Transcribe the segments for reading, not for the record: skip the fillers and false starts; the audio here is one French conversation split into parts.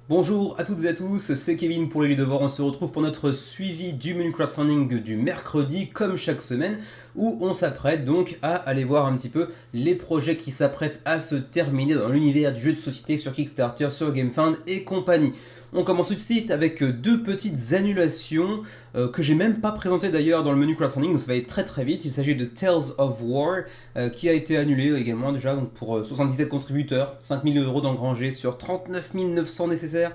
Bonjour à toutes et à tous, c'est Kevin pour les Ludovores. On se retrouve pour notre suivi du menu crowdfunding du mercredi, comme chaque semaine, où on s'apprête donc à aller voir un petit peu les projets qui s'apprêtent à se terminer dans l'univers du jeu de société sur Kickstarter, sur GameFound et compagnie. On commence tout de suite avec deux petites annulations que j'ai même pas présentées d'ailleurs dans le menu crowdfunding, donc ça va aller très très vite. Il s'agit de Tales of War qui a été annulé également déjà donc pour 77 contributeurs, 5000 euros d'engrangés sur 39 900 nécessaires.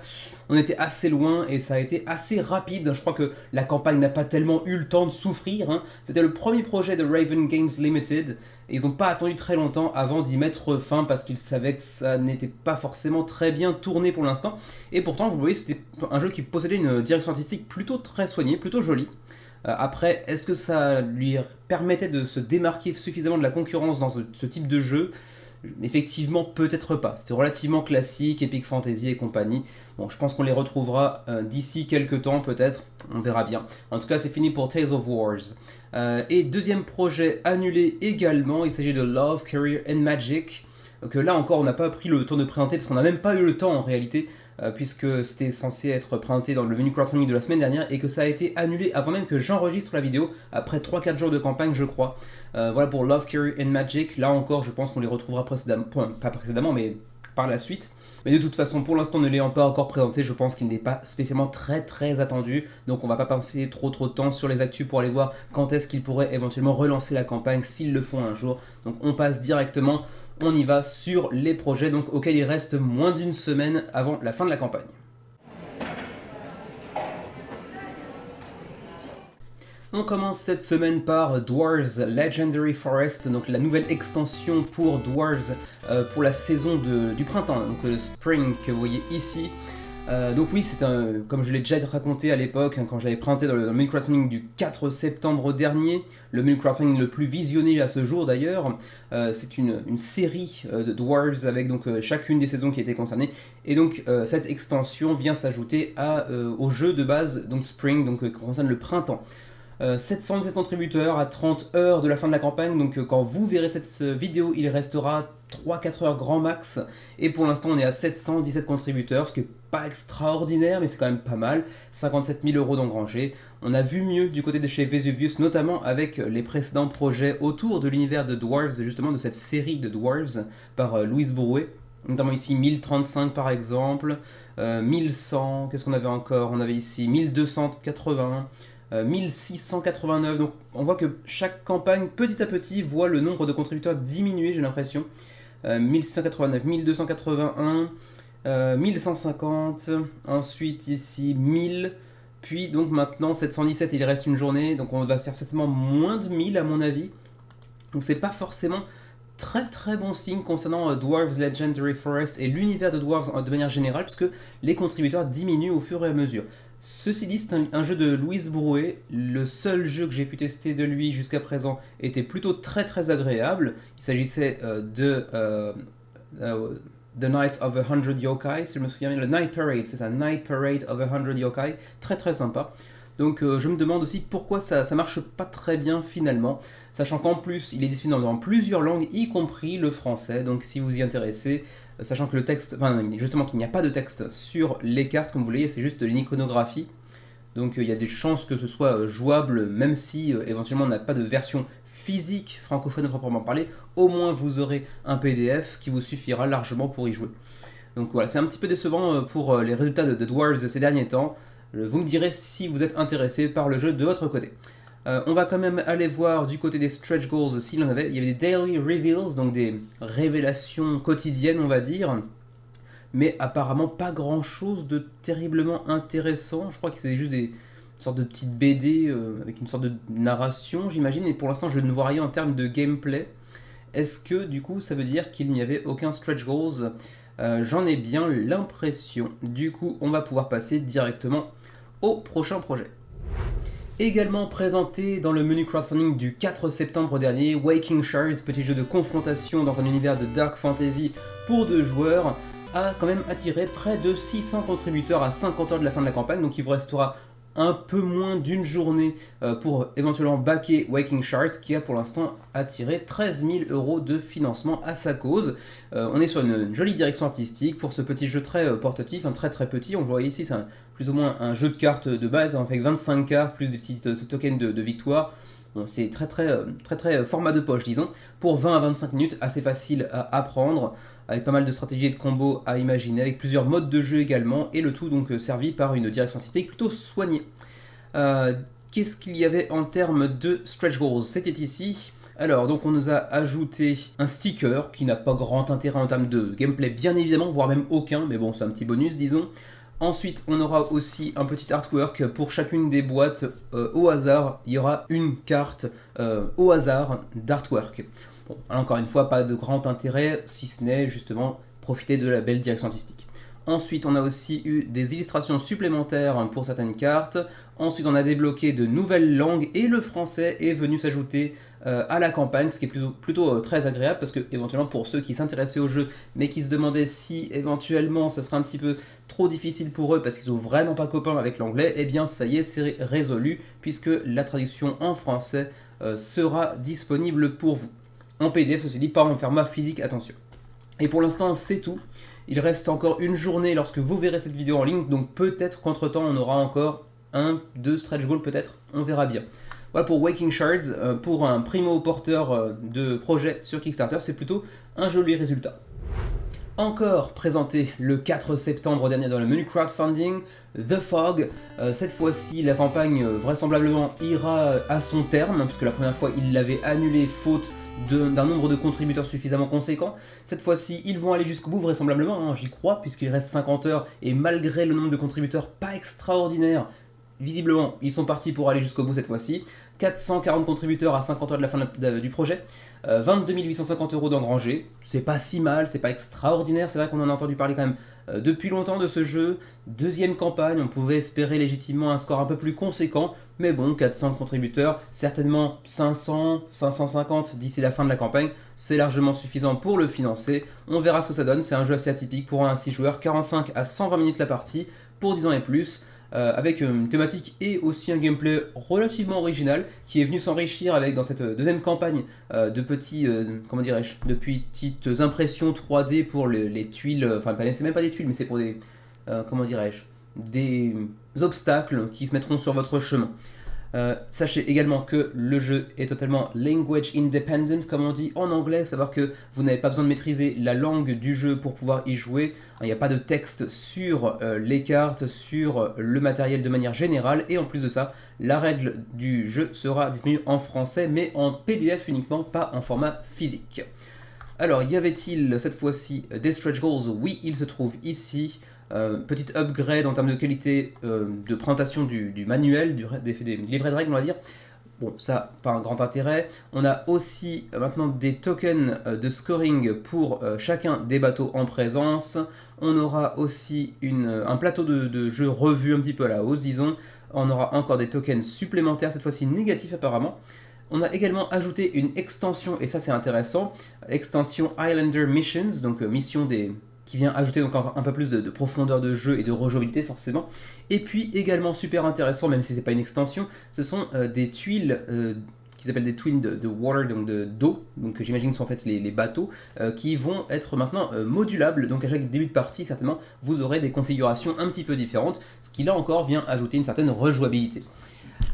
On était assez loin et ça a été assez rapide. Je crois que la campagne n'a pas tellement eu le temps de souffrir, hein. C'était le premier projet de Raven Games Limited. Et ils n'ont pas attendu très longtemps avant d'y mettre fin parce qu'ils savaient que ça n'était pas forcément très bien tourné pour l'instant. Et pourtant, vous voyez, c'était un jeu qui possédait une direction artistique plutôt très soignée, plutôt jolie. Après, est-ce que ça lui permettait de se démarquer suffisamment de la concurrence dans ce type de jeu? Effectivement, peut-être pas. C'était relativement classique, Epic Fantasy et compagnie. Bon, je pense qu'on les retrouvera d'ici quelques temps, peut-être. On verra bien. En tout cas, c'est fini pour Tales of Wars. Et deuxième projet annulé également, il s'agit de Love, Career and Magic. Donc là encore, on n'a pas pris le temps de présenter parce qu'on n'a même pas eu le temps en réalité, puisque c'était censé être présenté dans le menu crowdfunding de la semaine dernière et que ça a été annulé avant même que j'enregistre la vidéo, après 3-4 jours de campagne, je crois. Voilà pour Love, Career and Magic. Là encore, je pense qu'on les retrouvera précédemment, pas précédemment, mais par la suite. Mais de toute façon, pour l'instant, ne l'ayant pas encore présenté, je pense qu'il n'est pas spécialement très attendu. Donc on va pas passer trop de temps sur les actus pour aller voir quand est-ce qu'ils pourraient éventuellement relancer la campagne s'ils le font un jour. Donc on passe directement, on y va sur les projets donc, auxquels il reste moins d'une semaine avant la fin de la campagne. On commence cette semaine par Dwarves Legendary Forest, donc la nouvelle extension pour Dwarves pour la saison du printemps, donc le spring que vous voyez ici. Donc oui, c'est comme je l'ai déjà raconté à l'époque, hein, quand j'avais présenté dans le menu crowdfunding du 4 septembre dernier, le menu crowdfunding le plus visionné à ce jour d'ailleurs. C'est une série de Dwarves avec donc chacune des saisons qui a été concernée. Et donc cette extension vient s'ajouter au jeu de base, donc Spring, donc qui concerne le printemps. 717 contributeurs à 30 heures de la fin de la campagne, donc quand vous verrez cette vidéo, il restera 3-4 heures grand max, et pour l'instant on est à 717 contributeurs, ce qui n'est pas extraordinaire, mais c'est quand même pas mal, 57 000 euros d'engrangés. On a vu mieux du côté de chez Vesuvius, notamment avec les précédents projets autour de l'univers de Dwarves, justement de cette série de Dwarves par Louise Brouet, notamment ici 1035 par exemple, 1100, qu'est-ce qu'on avait encore? On avait ici 1280, 1689, donc on voit que chaque campagne, petit à petit, voit le nombre de contributeurs diminuer, j'ai l'impression. 1689, 1281, 1150, ensuite ici 1000, puis donc maintenant 717, il reste une journée, donc on va faire certainement moins de 1000 à mon avis. Donc c'est pas forcément très bon signe concernant Dwarves Legendary Forest et l'univers de Dwarves de manière générale, puisque les contributeurs diminuent au fur et à mesure. Ceci dit, c'est un jeu de Louise Brouet. Le seul jeu que j'ai pu tester de lui jusqu'à présent était plutôt très agréable. Il s'agissait de The Night of a Hundred Yokai, si je me souviens bien, le Night Parade, c'est ça, Night Parade of a Hundred Yokai, très sympa. Donc je me demande aussi pourquoi ça marche pas très bien finalement, sachant qu'en plus il est disponible dans plusieurs langues, y compris le français, donc si vous y intéressez, sachant que le texte, enfin justement qu'il n'y a pas de texte sur les cartes comme vous voyez, c'est juste de l'iconographie, donc il y a des chances que ce soit jouable, même si éventuellement on n'a pas de version physique francophone proprement parler, au moins vous aurez un PDF qui vous suffira largement pour y jouer. Donc voilà, c'est un petit peu décevant pour les résultats de Dwarves ces derniers temps. Vous me direz si vous êtes intéressé par le jeu de votre côté. On va quand même aller voir du côté des stretch goals s'il en avait. Il y avait des daily reveals, donc des révélations quotidiennes on va dire. Mais apparemment pas grand chose de terriblement intéressant. Je crois que c'est juste des sortes de petites BD avec une sorte de narration j'imagine. Et pour l'instant je ne vois rien en termes de gameplay. Est-ce que du coup ça veut dire qu'il n'y avait aucun stretch goals? J'en ai bien l'impression. Du coup on va pouvoir passer directement au prochain projet. Également présenté dans le menu crowdfunding du 4 septembre dernier, Waking Shards, petit jeu de confrontation dans un univers de dark fantasy pour 2 joueurs, a quand même attiré près de 600 contributeurs à 50 heures de la fin de la campagne, donc il vous restera un peu moins d'une journée pour éventuellement backer Waking Shards, qui a pour l'instant attiré 13 000 € de financement à sa cause. On est sur une jolie direction artistique pour ce petit jeu très portatif, un très petit. On le voit ici, c'est plus ou moins un jeu de cartes de base, hein, avec 25 cartes plus des petits tokens de victoire. Bon, c'est très format de poche, disons, pour 20 à 25 minutes, assez facile à apprendre, avec pas mal de stratégies et de combos à imaginer, avec plusieurs modes de jeu également, et le tout donc servi par une direction artistique plutôt soignée. Qu'est-ce qu'il y avait en termes de stretch goals? C'était ici. Alors, donc on nous a ajouté un sticker qui n'a pas grand intérêt en termes de gameplay, bien évidemment, voire même aucun, mais bon, c'est un petit bonus, disons. Ensuite, on aura aussi un petit artwork pour chacune des boîtes au hasard. Il y aura une carte au hasard d'artwork. Bon, encore une fois, pas de grand intérêt, si ce n'est justement profiter de la belle direction artistique. Ensuite, on a aussi eu des illustrations supplémentaires pour certaines cartes. Ensuite, on a débloqué de nouvelles langues et le français est venu s'ajouter à la campagne, ce qui est plutôt très agréable parce que éventuellement pour ceux qui s'intéressaient au jeu mais qui se demandaient si éventuellement ça serait un petit peu trop difficile pour eux parce qu'ils sont vraiment pas copains avec l'anglais, eh bien ça y est, c'est résolu puisque la traduction en français sera disponible pour vous. En PDF, ceci dit, pas en format physique, attention. Et pour l'instant, c'est tout. Il reste encore une journée lorsque vous verrez cette vidéo en ligne, donc peut-être qu'entre temps on aura encore 1-2 stretch goals peut-être, on verra bien. Voilà pour Waking Shards, pour un primo porteur de projet sur Kickstarter, c'est plutôt un joli résultat. Encore présenté le 4 septembre dernier dans le menu crowdfunding, The Fog. Cette fois-ci, la campagne vraisemblablement ira à son terme, puisque la première fois il l'avait annulé faute d'un nombre de contributeurs suffisamment conséquent. Cette fois-ci, ils vont aller jusqu'au bout vraisemblablement, hein, j'y crois, puisqu'il reste 50 heures, et malgré le nombre de contributeurs pas extraordinaire, visiblement, ils sont partis pour aller jusqu'au bout cette fois-ci. 440 contributeurs à 50 heures de la fin du projet, 22 850 € d'engrangés, c'est pas si mal, c'est pas extraordinaire, c'est vrai qu'on en a entendu parler quand même depuis longtemps de ce jeu. Deuxième campagne, on pouvait espérer légitimement un score un peu plus conséquent, mais bon, 400 contributeurs, certainement 500, 550 d'ici la fin de la campagne, c'est largement suffisant pour le financer. On verra ce que ça donne, c'est un jeu assez atypique pour un 6 joueurs, 45 à 120 minutes la partie, pour 10 ans et plus. Avec une thématique et aussi un gameplay relativement original qui est venu s'enrichir avec dans cette deuxième campagne de petits, comment dirais-je, de petites impressions 3D pour les tuiles, enfin c'est même pas des tuiles mais c'est pour des, comment dirais-je, des obstacles qui se mettront sur votre chemin. Sachez également que le jeu est totalement language independent, comme on dit en anglais, savoir que vous n'avez pas besoin de maîtriser la langue du jeu pour pouvoir y jouer. Il n'y a pas de texte sur les cartes, sur le matériel de manière générale, et en plus de ça, la règle du jeu sera disponible en français, mais en PDF uniquement, pas en format physique. Alors, y avait-il cette fois-ci des stretch goals? Oui, il se trouve ici. Petite upgrade en termes de qualité de présentation du manuel, des livrets de règles, on va dire. Bon, ça, pas un grand intérêt. On a aussi maintenant des tokens de scoring pour chacun des bateaux en présence. On aura aussi un plateau de jeu revu un petit peu à la hausse, disons. On aura encore des tokens supplémentaires, cette fois-ci négatifs apparemment. On a également ajouté une extension, et ça c'est intéressant, extension Islander Missions, donc mission qui vient ajouter donc encore un peu plus de profondeur de jeu et de rejouabilité forcément. Et puis également super intéressant, même si c'est pas une extension, ce sont des tuiles qui s'appellent des tuiles de water, donc d'eau, donc j'imagine que ce sont en fait les bateaux, qui vont être maintenant modulables, donc à chaque début de partie certainement vous aurez des configurations un petit peu différentes, ce qui là encore vient ajouter une certaine rejouabilité.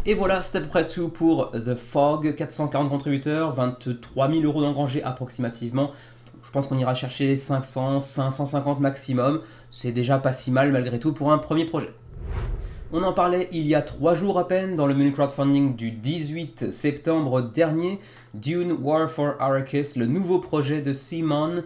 Et voilà, c'est à peu près tout pour The Fog, 440 contributeurs, 23 000 € d'engrangés approximativement. Je pense qu'on ira chercher 500, 550 maximum. C'est déjà pas si mal malgré tout pour un premier projet. On en parlait il y a 3 jours à peine dans le menu crowdfunding du 18 septembre dernier. Dune War for Arrakis, le nouveau projet de CMON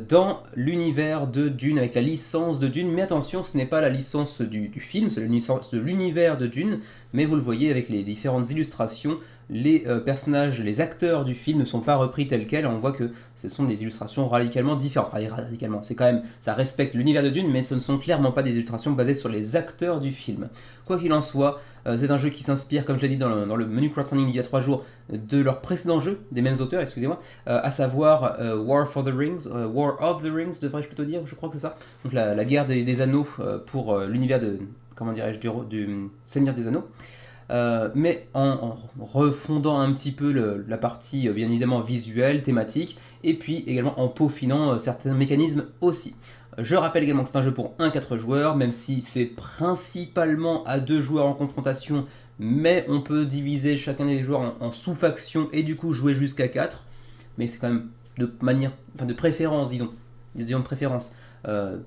dans l'univers de Dune, avec la licence de Dune. Mais attention, ce n'est pas la licence du film, c'est la licence de l'univers de Dune. Mais vous le voyez avec les différentes illustrations, les personnages, les acteurs du film ne sont pas repris tels quels. On voit que ce sont des illustrations radicalement différentes. Enfin, radicalement, c'est quand même, ça respecte l'univers de Dune, mais ce ne sont clairement pas des illustrations basées sur les acteurs du film. Quoi qu'il en soit, c'est un jeu qui s'inspire, comme je l'ai dit dans le menu crowdfunding il y a 3 jours, de leur précédent jeu, des mêmes auteurs, excusez-moi, à savoir War of the Rings, devrais-je plutôt dire, je crois que c'est ça. Donc la guerre des anneaux pour l'univers de comment dirais-je, du Seigneur des Anneaux. Mais en refondant un petit peu la partie bien évidemment visuelle, thématique, et puis également en peaufinant certains mécanismes aussi. Je rappelle également que c'est un jeu pour 1-4 joueurs, même si c'est principalement à 2 joueurs en confrontation, mais on peut diviser chacun des joueurs en sous-factions et du coup jouer jusqu'à 4, mais c'est quand même de préférence, disons de préférence,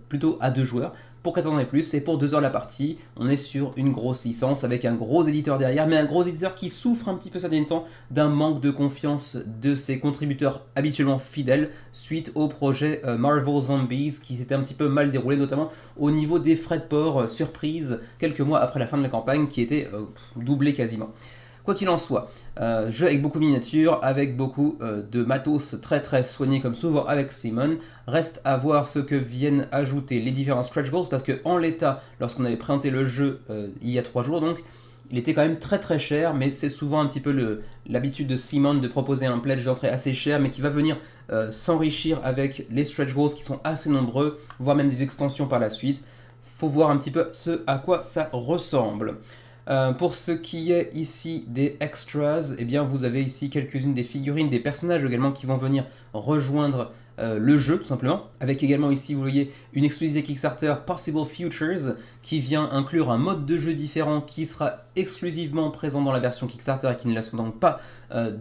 plutôt à 2 joueurs. Pour 14 ans et plus, et pour 2 heures la partie, on est sur une grosse licence avec un gros éditeur derrière, mais un gros éditeur qui souffre un petit peu ces derniers temps d'un manque de confiance de ses contributeurs habituellement fidèles suite au projet Marvel Zombies qui s'était un petit peu mal déroulé, notamment au niveau des frais de port surprise quelques mois après la fin de la campagne qui était doublé quasiment. Quoi qu'il en soit, jeu avec beaucoup de miniatures, avec beaucoup de matos très très soigné comme souvent avec Simon. Reste à voir ce que viennent ajouter les différents stretch goals parce que en l'état, lorsqu'on avait présenté le jeu il y a 3 jours donc, il était quand même très très cher, mais c'est souvent un petit peu l'habitude de Simon de proposer un pledge d'entrée assez cher, mais qui va venir s'enrichir avec les stretch goals qui sont assez nombreux, voire même des extensions par la suite. Faut voir un petit peu ce à quoi ça ressemble. Pour ce qui est ici des extras, eh bien vous avez ici quelques-unes des figurines, des personnages également qui vont venir rejoindre le jeu tout simplement. Avec également ici vous voyez une exclusivité Kickstarter Possible Futures qui vient inclure un mode de jeu différent qui sera exclusivement présent dans la version Kickstarter et qui ne la sera donc pas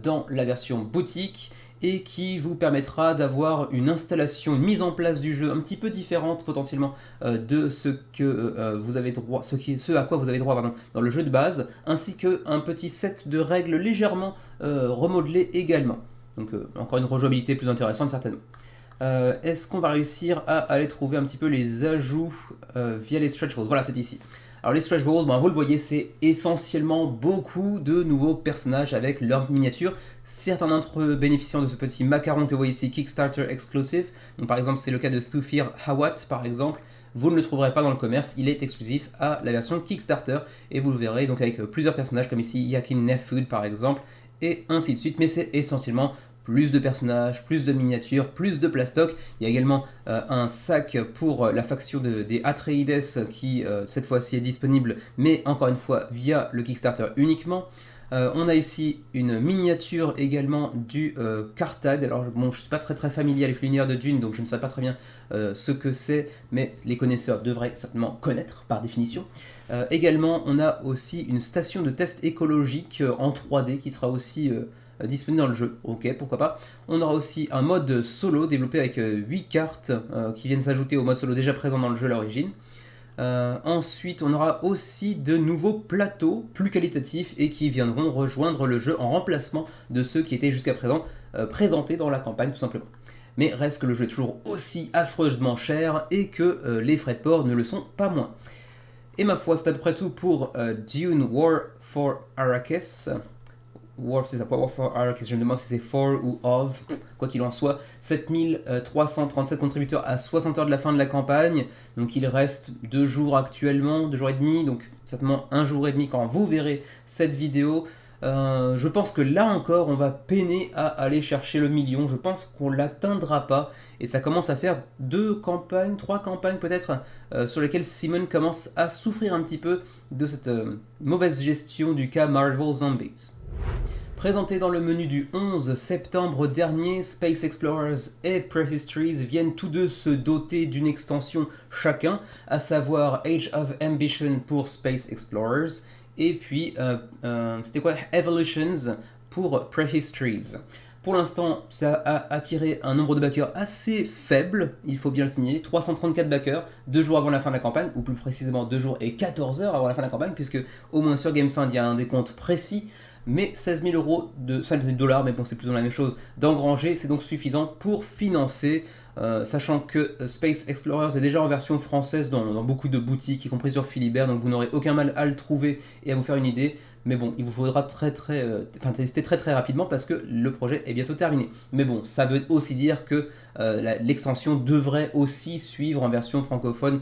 dans la version boutique, et qui vous permettra d'avoir une installation, une mise en place du jeu un petit peu différente potentiellement de ce que vous avez droit, ce à quoi vous avez droit dans le jeu de base, ainsi qu'un petit set de règles légèrement remodelé également. Donc encore une rejouabilité plus intéressante certainement. Est-ce qu'on va réussir à aller trouver un petit peu les ajouts via les stretch goals? Voilà, c'est ici. Alors les stretch goals, vous le voyez, c'est essentiellement beaucoup de nouveaux personnages avec leurs miniatures. Certains d'entre eux bénéficiant de ce petit macaron que vous voyez ici, Kickstarter Exclusive. Donc par exemple, c'est le cas de Thufir Hawat par exemple. Vous ne le trouverez pas dans le commerce, il est exclusif à la version Kickstarter. Et vous le verrez donc avec plusieurs personnages comme ici Yakin Nefud par exemple, et ainsi de suite. Mais c'est essentiellement plus de personnages, plus de miniatures, plus de plastoc. Il y a également un sac pour la faction des Atreides qui cette fois-ci est disponible, mais encore une fois via le Kickstarter uniquement. On a ici une miniature également du Carthag. Alors bon, je ne suis pas très familier avec l'univers de Dune, donc je ne sais pas très bien ce que c'est, mais les connaisseurs devraient certainement connaître par définition. Également, on a aussi une station de test écologique en 3D qui sera aussi disponible dans le jeu. Ok, pourquoi pas. On aura aussi un mode solo développé avec 8 cartes qui viennent s'ajouter au mode solo déjà présent dans le jeu à l'origine. Ensuite, on aura aussi de nouveaux plateaux plus qualitatifs et qui viendront rejoindre le jeu en remplacement de ceux qui étaient jusqu'à présent présentés dans la campagne tout simplement. Mais reste que le jeu est toujours aussi affreusement cher et que les frais de port ne le sont pas moins. Et ma foi, c'est à peu près tout pour Dune War for Arrakis. War, c'est ça, War for Arrakis, je me demande si c'est for ou of, quoi qu'il en soit. 7337 contributeurs à 60 heures de la fin de la campagne, donc il reste 2 jours actuellement, 2 jours et demi, donc certainement 1 jour et demi quand vous verrez cette vidéo. Je pense que là encore, on va peiner à aller chercher le million, je pense qu'on l'atteindra pas, et ça commence à faire 2 campagnes, 3 campagnes peut-être, sur lesquelles Simon commence à souffrir un petit peu de cette mauvaise gestion du cas Marvel Zombies. Présenté dans le menu du 11 septembre dernier, Space Explorers et Prehistories viennent tous deux se doter d'une extension chacun, à savoir Age of Ambition pour Space Explorers, et puis, c'était quoi, Evolutions pour Prehistories. Pour l'instant, ça a attiré un nombre de backers assez faible, il faut bien le signaler, 334 backers, 2 jours avant la fin de la campagne, ou plus précisément 2 jours et 14 heures avant la fin de la campagne, puisque au moins sur GameFund, il y a un décompte précis, mais 16 000 euros, $, mais bon c'est plus ou moins la même chose, d'engranger, c'est donc suffisant pour financer, sachant que Space Explorers est déjà en version française dans beaucoup de boutiques, y compris sur Philibert, donc vous n'aurez aucun mal à le trouver et à vous faire une idée. Mais bon, il vous faudra tester très rapidement parce que le projet est bientôt terminé. Mais bon, ça veut aussi dire que l'extension devrait aussi suivre en version francophone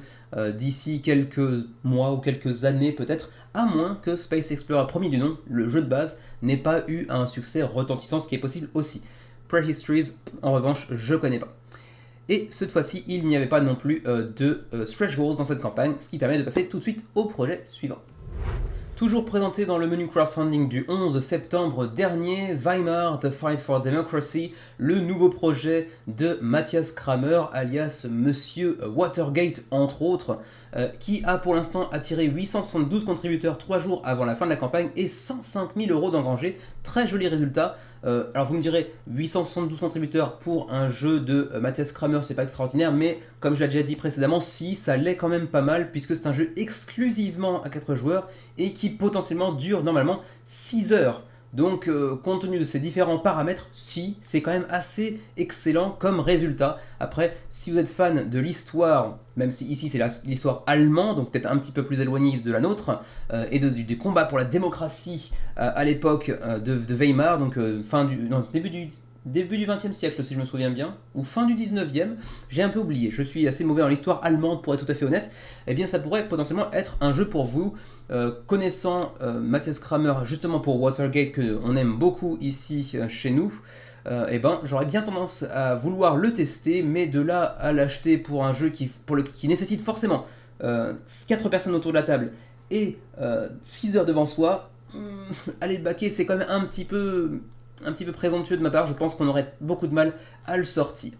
d'ici quelques mois ou quelques années peut-être, à moins que Space Explorer, premier du nom, le jeu de base, n'ait pas eu un succès retentissant, ce qui est possible aussi. Prehistories, en revanche, je connais pas. Et cette fois-ci, il n'y avait pas non plus de stretch goals dans cette campagne, ce qui permet de passer tout de suite au projet suivant. Toujours présenté dans le menu crowdfunding du 11 septembre dernier, Weimar The Fight for Democracy, le nouveau projet de Matthias Kramer, alias Monsieur Watergate entre autres, qui a pour l'instant attiré 872 contributeurs 3 jours avant la fin de la campagne et 105 000 € d'engrangés. Très joli résultat. Alors vous me direz, 872 contributeurs pour un jeu de Matthias Kramer, c'est pas extraordinaire, mais comme je l'ai déjà dit précédemment, si, ça l'est quand même pas mal, puisque c'est un jeu exclusivement à 4 joueurs et qui potentiellement dure normalement 6 heures. Donc compte tenu de ces différents paramètres, si, c'est quand même assez excellent comme résultat. Après, si vous êtes fan de l'histoire, même si ici c'est l'histoire allemande, donc peut-être un petit peu plus éloignée de la nôtre, et du combat pour la démocratie à l'époque de Weimar, donc début du 20e siècle si je me souviens bien, ou fin du 19e, j'ai un peu oublié, je suis assez mauvais en l'histoire allemande pour être tout à fait honnête, eh bien ça pourrait potentiellement être un jeu pour vous, connaissant Matthias Kramer justement pour Watergate qu'on aime beaucoup ici chez nous, eh ben j'aurais bien tendance à vouloir le tester, mais de là à l'acheter pour un jeu qui nécessite forcément 4 personnes autour de la table et 6 heures devant soi, aller le baquer c'est quand même un petit peu présomptueux de ma part, je pense qu'on aurait beaucoup de mal à le sortir.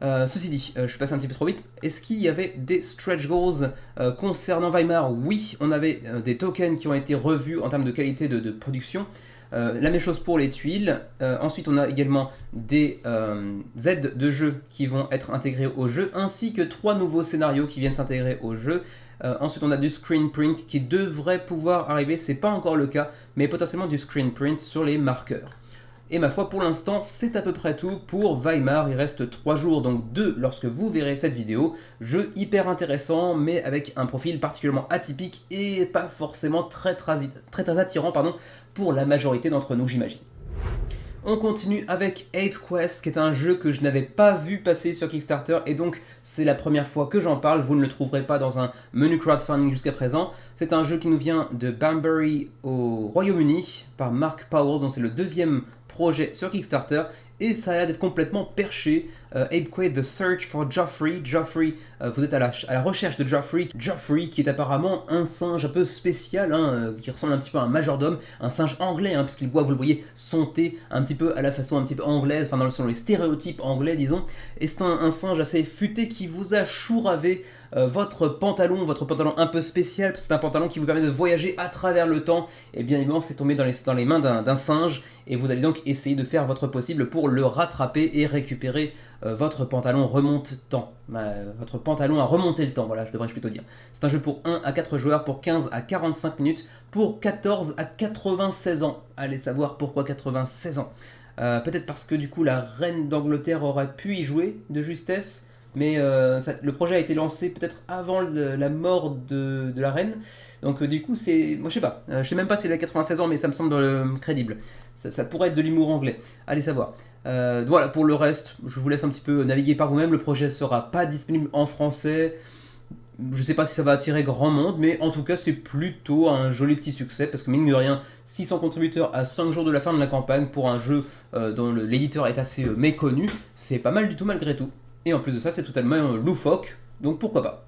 Ceci dit, je suis passé un petit peu trop vite, est-ce qu'il y avait des stretch goals concernant Weimar? Oui, on avait des tokens qui ont été revus en termes de qualité de production, la même chose pour les tuiles, ensuite on a également des aides de jeu qui vont être intégrées au jeu, ainsi que 3 nouveaux scénarios qui viennent s'intégrer au jeu. Ensuite on a du screen print qui devrait pouvoir arriver, c'est pas encore le cas, mais potentiellement du screen print sur les marqueurs. Et ma foi, pour l'instant, c'est à peu près tout pour Weimar. Il reste 3 jours, donc 2 lorsque vous verrez cette vidéo. Jeu hyper intéressant, mais avec un profil particulièrement atypique et pas forcément très attirant pour la majorité d'entre nous, j'imagine. On continue avec Ape Quest, qui est un jeu que je n'avais pas vu passer sur Kickstarter, et donc c'est la première fois que j'en parle. Vous ne le trouverez pas dans un menu crowdfunding jusqu'à présent. C'est un jeu qui nous vient de Banbury au Royaume-Uni, par Mark Powell, donc c'est le 2e projet sur Kickstarter, et ça a l'air d'être complètement perché. Ape Quest, The Search for Joffrey. Joffrey, vous êtes à la recherche de Joffrey. Joffrey qui est apparemment un singe un peu spécial, qui ressemble un petit peu à un majordome, un singe anglais, puisqu'il boit, vous le voyez, son thé un petit peu à la façon un petit peu anglaise, selon les stéréotypes anglais, disons. Et c'est un singe assez futé qui vous a chouravé votre pantalon un peu spécial, c'est un pantalon qui vous permet de voyager à travers le temps, et bien évidemment c'est tombé dans les mains d'un singe, et vous allez donc essayer de faire votre possible pour le rattraper et récupérer votre pantalon remonte-temps. Votre pantalon a remonté le temps, voilà, je devrais plutôt dire. C'est un jeu pour 1 à 4 joueurs, pour 15 à 45 minutes, pour 14 à 96 ans. Allez savoir pourquoi 96 ans. Peut-être parce que du coup la reine d'Angleterre aurait pu y jouer de justesse, mais le projet a été lancé peut-être avant la mort de la reine, donc du coup c'est, moi je sais pas, je sais même pas si elle a 96 ans, mais ça me semble crédible, ça pourrait être de l'humour anglais, allez savoir. Voilà, pour le reste, je vous laisse un petit peu naviguer par vous-même, le projet sera pas disponible en français, je sais pas si ça va attirer grand monde, mais en tout cas c'est plutôt un joli petit succès, parce que mine de rien, 600 contributeurs à 5 jours de la fin de la campagne, pour un jeu dont l'éditeur est assez méconnu, c'est pas mal du tout malgré tout. Et en plus de ça, c'est totalement loufoque, donc pourquoi pas.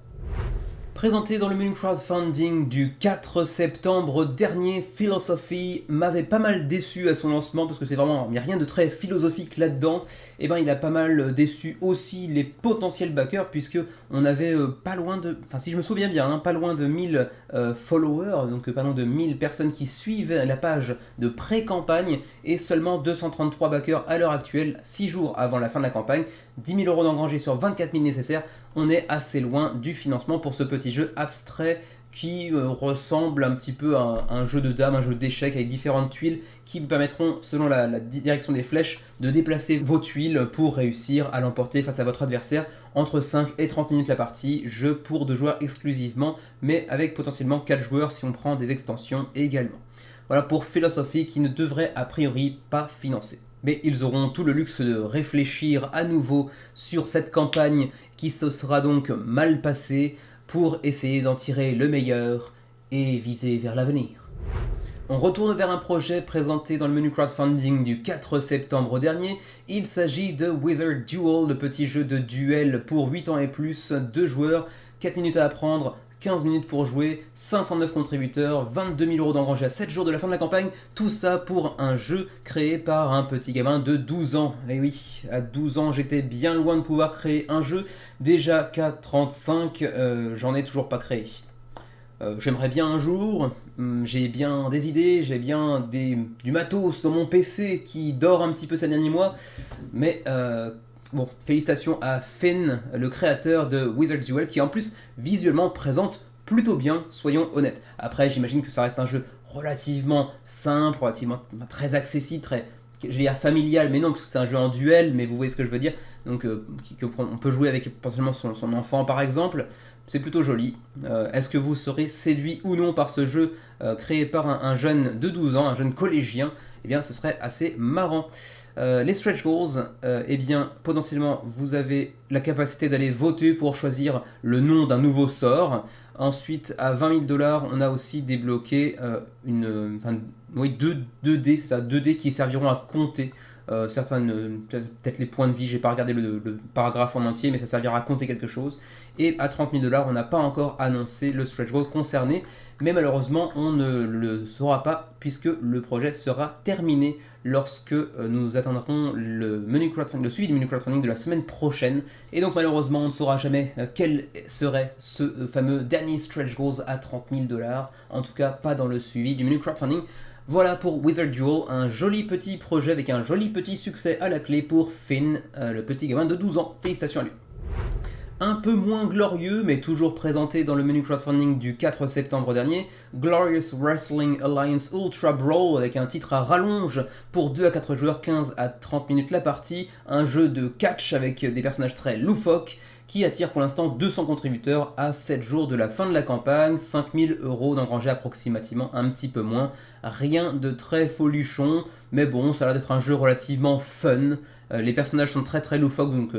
Présenté dans le menu crowdfunding du 4 septembre dernier, Philosophy m'avait pas mal déçu à son lancement, parce que c'est vraiment, il n'y a rien de très philosophique là-dedans. Et ben il a pas mal déçu aussi les potentiels backers, puisque on avait pas loin de, enfin si je me souviens bien, pas loin de 1000 followers, donc pas loin de 1000 personnes qui suivent la page de pré-campagne, et seulement 233 backers à l'heure actuelle, 6 jours avant la fin de la campagne, 10 000 € d'engrangés sur 24 000 nécessaires. On est assez loin du financement pour ce petit jeu abstrait qui ressemble un petit peu à un jeu de dames, un jeu d'échecs avec différentes tuiles qui vous permettront, selon la direction des flèches, de déplacer vos tuiles pour réussir à l'emporter face à votre adversaire entre 5 et 30 minutes la partie. Jeu pour 2 joueurs exclusivement, mais avec potentiellement 4 joueurs si on prend des extensions également. Voilà pour Philosophy, qui ne devrait a priori pas financer. Mais ils auront tout le luxe de réfléchir à nouveau sur cette campagne qui se sera donc mal passée pour essayer d'en tirer le meilleur et viser vers l'avenir. On retourne vers un projet présenté dans le menu crowdfunding du 4 septembre dernier. Il s'agit de Wizard Duel, le petit jeu de duel pour 8 ans et plus, 2 joueurs, 4 minutes à apprendre, 15 minutes pour jouer, 509 contributeurs, 22 000 € d'engrangés à 7 jours de la fin de la campagne, tout ça pour un jeu créé par un petit gamin de 12 ans. Et oui, à 12 ans, j'étais bien loin de pouvoir créer un jeu, déjà qu'à 35, j'en ai toujours pas créé. J'aimerais bien un jour, j'ai bien des idées, j'ai bien du matos dans mon PC qui dort un petit peu ces derniers mois, mais bon, félicitations à Finn, le créateur de Wizard Duel, qui en plus visuellement présente plutôt bien, soyons honnêtes. Après, j'imagine que ça reste un jeu relativement simple, relativement très accessible, très, je vais dire familial, mais non, parce que c'est un jeu en duel, mais vous voyez ce que je veux dire. Donc, on peut jouer avec potentiellement son enfant, par exemple. C'est plutôt joli. Est-ce que vous serez séduit ou non par ce jeu créé par un jeune de 12 ans, un jeune collégien? Eh bien, ce serait assez marrant. Les stretch goals, eh bien, potentiellement, vous avez la capacité d'aller voter pour choisir le nom d'un nouveau sort. Ensuite, à 20 000 $, on a aussi débloqué deux dés, c'est ça, 2 dés qui serviront à compter certaines, peut-être les points de vie. J'ai pas regardé le paragraphe en entier, mais ça servira à compter quelque chose. Et à 30 000 $, on n'a pas encore annoncé le stretch goal concerné, mais malheureusement, on ne le saura pas puisque le projet sera terminé lorsque nous atteindrons le suivi du menu crowdfunding de la semaine prochaine. Et donc malheureusement, on ne saura jamais quel serait ce fameux dernier stretch goals à 30 000 $. En tout cas, pas dans le suivi du menu crowdfunding. Voilà pour Wizard Duel, un joli petit projet avec un joli petit succès à la clé pour Finn, le petit gamin de 12 ans. Félicitations à lui. Un peu moins glorieux, mais toujours présenté dans le menu crowdfunding du 4 septembre dernier, Glorious Wrestling Alliance Ultra Brawl avec un titre à rallonge pour 2 à 4 joueurs, 15 à 30 minutes la partie, un jeu de catch avec des personnages très loufoques qui attire pour l'instant 200 contributeurs à 7 jours de la fin de la campagne, 5 000 € d'engrangés approximativement, un petit peu moins, rien de très folichon, mais bon, ça a l'air d'être un jeu relativement fun. Les personnages sont très très loufoques, donc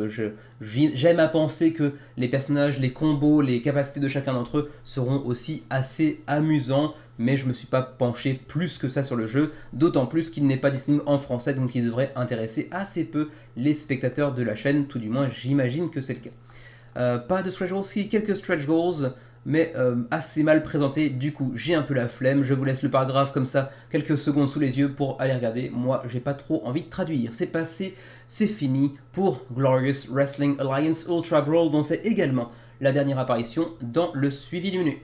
j'aime à penser que les personnages, les combos, les capacités de chacun d'entre eux seront aussi assez amusants, mais je me suis pas penché plus que ça sur le jeu, d'autant plus qu'il n'est pas disponible en français, donc il devrait intéresser assez peu les spectateurs de la chaîne, tout du moins j'imagine que c'est le cas. Pas de stretch goals, si quelques stretch goals, mais assez mal présenté, du coup j'ai un peu la flemme, je vous laisse le paragraphe comme ça, quelques secondes sous les yeux pour aller regarder, moi j'ai pas trop envie de traduire, c'est passé, c'est fini pour Glorious Wrestling Alliance Ultra Brawl, dont c'est également la dernière apparition dans le suivi du menu.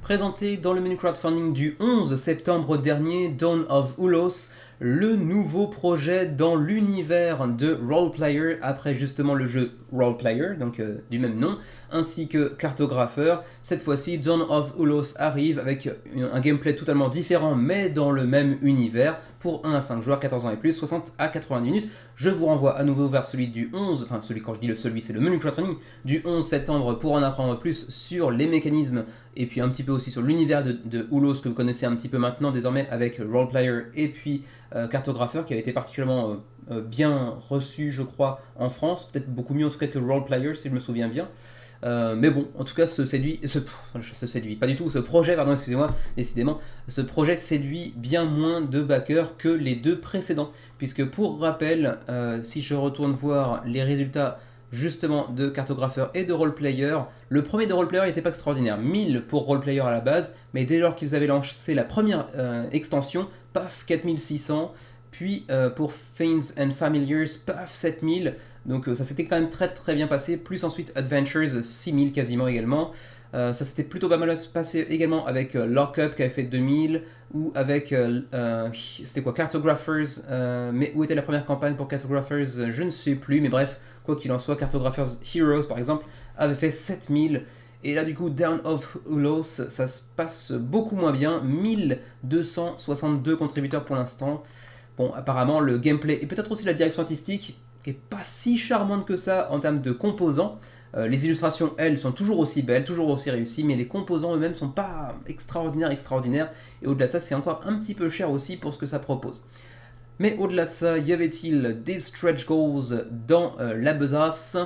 Présenté dans le menu crowdfunding du 11 septembre dernier, Dawn of Ulos, le nouveau projet dans l'univers de Roleplayer, après justement le jeu Roleplayer, donc du même nom, ainsi que Cartographer. Cette fois-ci, Dawn of Ulos arrive avec un gameplay totalement différent, mais dans le même univers, pour 1 à 5 joueurs, 14 ans et plus, 60 à 90 minutes. Je vous renvoie à nouveau vers celui du 11, enfin celui, quand je dis celui, c'est le menu crowdfunding, du 11 septembre pour en apprendre plus sur les mécanismes, et puis un petit peu aussi sur l'univers de Ulos que vous connaissez un petit peu maintenant désormais avec Roleplayer et puis Cartographer, qui a été particulièrement bien reçu, je crois, en France, peut-être beaucoup mieux en tout cas que Roleplayer si je me souviens bien. Mais bon, en tout cas, ce projet, pardon, excusez-moi, décidément, ce projet séduit bien moins de backers que les deux précédents, puisque pour rappel, si je retourne voir les résultats justement de Cartographer et de Roleplayer, le premier de Roleplayer n'était pas extraordinaire, 1000 pour Roleplayer à la base, mais dès lors qu'ils avaient lancé la première extension, paf, 4600, puis pour Fiends and Familiars, paf, 7000. Donc ça s'était quand même très très bien passé, plus ensuite Adventures 6000 quasiment également. Ça s'était plutôt pas mal passé également avec Lockup qui avait fait 2000, ou avec, c'était quoi, Cartographers, mais où était la première campagne pour Cartographers, je ne sais plus, mais bref, quoi qu'il en soit, Cartographers Heroes par exemple avait fait 7000. Et là du coup, Dawn of Ulos, ça se passe beaucoup moins bien, 1262 contributeurs pour l'instant. Bon, apparemment le gameplay et peut-être aussi la direction artistique qui est pas si charmante que ça en termes de composants. Les illustrations, elles, sont toujours aussi belles, toujours aussi réussies, mais les composants eux-mêmes sont pas extraordinaires. Et au-delà de ça, c'est encore un petit peu cher aussi pour ce que ça propose. Mais au-delà de ça, y avait-il des stretch goals dans la besace?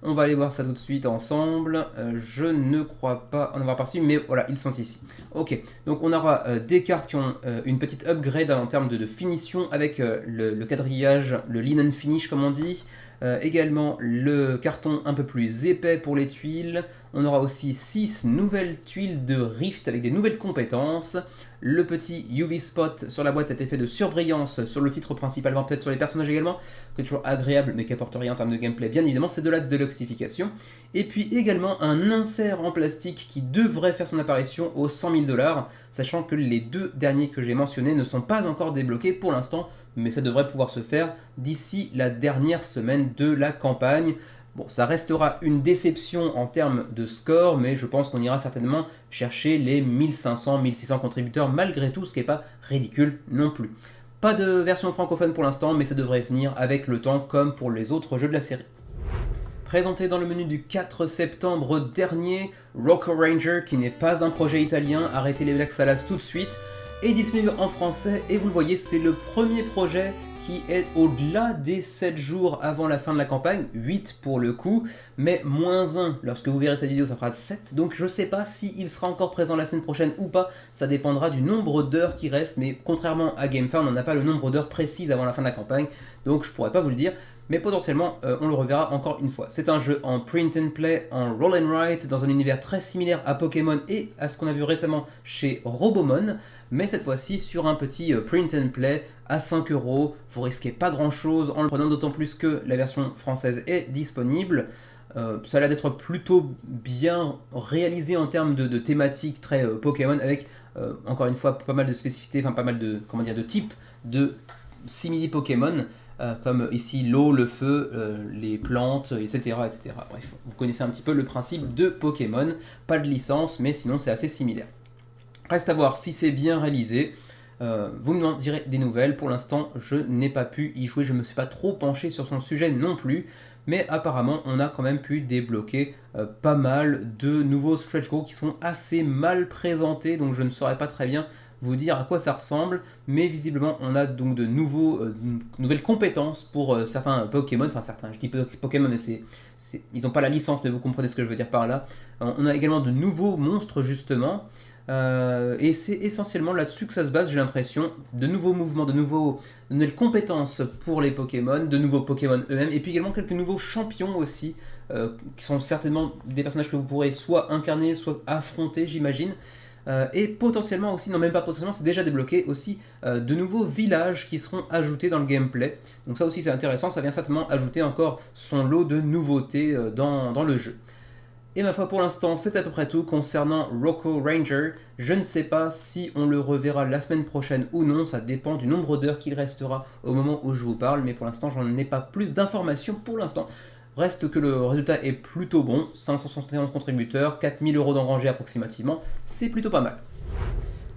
On va aller voir ça tout de suite ensemble. Je ne crois pas en avoir perçu, mais voilà, ils sont ici. Ok, donc on aura des cartes qui ont une petite upgrade en termes de finition avec le quadrillage, le linen finish comme on dit. Également le carton un peu plus épais pour les tuiles. On aura aussi 6 nouvelles tuiles de Rift avec des nouvelles compétences. Le petit UV Spot sur la boîte, cet effet de surbrillance sur le titre principalement, peut-être sur les personnages également, qui est toujours agréable mais qui apporte rien en termes de gameplay. Bien évidemment, c'est de la deluxification. Et puis également un insert en plastique qui devrait faire son apparition aux 100 000 $, sachant que les deux derniers que j'ai mentionnés ne sont pas encore débloqués pour l'instant, mais ça devrait pouvoir se faire d'ici la dernière semaine de la campagne. Bon, ça restera une déception en termes de score, mais je pense qu'on ira certainement chercher les 1500-1600 contributeurs malgré tout, ce qui n'est pas ridicule non plus. Pas de version francophone pour l'instant, mais ça devrait venir avec le temps comme pour les autres jeux de la série. Présenté dans le menu du 4 septembre dernier, Rocco Ranger, qui n'est pas un projet italien, arrêtez les Black Salas tout de suite, est disponible en français et vous le voyez, c'est le premier projet qui est au-delà des 7 jours avant la fin de la campagne, 8 pour le coup, mais moins 1, lorsque vous verrez cette vidéo ça fera 7, donc je sais pas s'il sera encore présent la semaine prochaine ou pas, ça dépendra du nombre d'heures qui reste, mais contrairement à GameFAQ, on n'a pas le nombre d'heures précises avant la fin de la campagne, donc je pourrais pas vous le dire, mais potentiellement on le reverra encore une fois. C'est un jeu en print and play, en roll and write, dans un univers très similaire à Pokémon et à ce qu'on a vu récemment chez Robomon, mais cette fois-ci sur un petit print and play à 5 €. Vous risquez pas grand-chose en le prenant, d'autant plus que la version française est disponible. Ça a l'air d'être plutôt bien réalisé en termes de thématiques très Pokémon, avec encore une fois pas mal de spécificités, enfin pas mal de, comment dire, de types de simili Pokémon. Comme ici l'eau, le feu, les plantes, etc., etc. Bref, vous connaissez un petit peu le principe de Pokémon, pas de licence, mais sinon c'est assez similaire. Reste à voir si c'est bien réalisé, vous m'en direz des nouvelles, pour l'instant je n'ai pas pu y jouer, je ne me suis pas trop penché sur son sujet non plus, mais apparemment on a quand même pu débloquer pas mal de nouveaux stretch goals qui sont assez mal présentés, donc je ne saurais pas très bien vous dire à quoi ça ressemble, mais visiblement on a donc de nouvelles compétences pour certains Pokémon, enfin certains, je dis Pokémon mais ils n'ont pas la licence, mais vous comprenez ce que je veux dire par là. On a également de nouveaux monstres justement, et c'est essentiellement là-dessus que ça se base, j'ai l'impression, de nouveaux mouvements, de nouvelles compétences pour les Pokémon, de nouveaux Pokémon eux-mêmes, et puis également quelques nouveaux champions aussi, qui sont certainement des personnages que vous pourrez soit incarner, soit affronter, j'imagine. Et potentiellement aussi, non même pas potentiellement, c'est déjà débloqué aussi de nouveaux villages qui seront ajoutés dans le gameplay. Donc ça aussi c'est intéressant, ça vient certainement ajouter encore son lot de nouveautés dans le jeu. Et ma foi pour l'instant c'est à peu près tout concernant Rocco Ranger. Je ne sais pas si on le reverra la semaine prochaine ou non, ça dépend du nombre d'heures qu'il restera au moment où je vous parle, mais pour l'instant j'en ai pas plus d'informations pour l'instant. Reste que le résultat est plutôt bon, 571 contributeurs, 4000 € d'engrangés approximativement, c'est plutôt pas mal.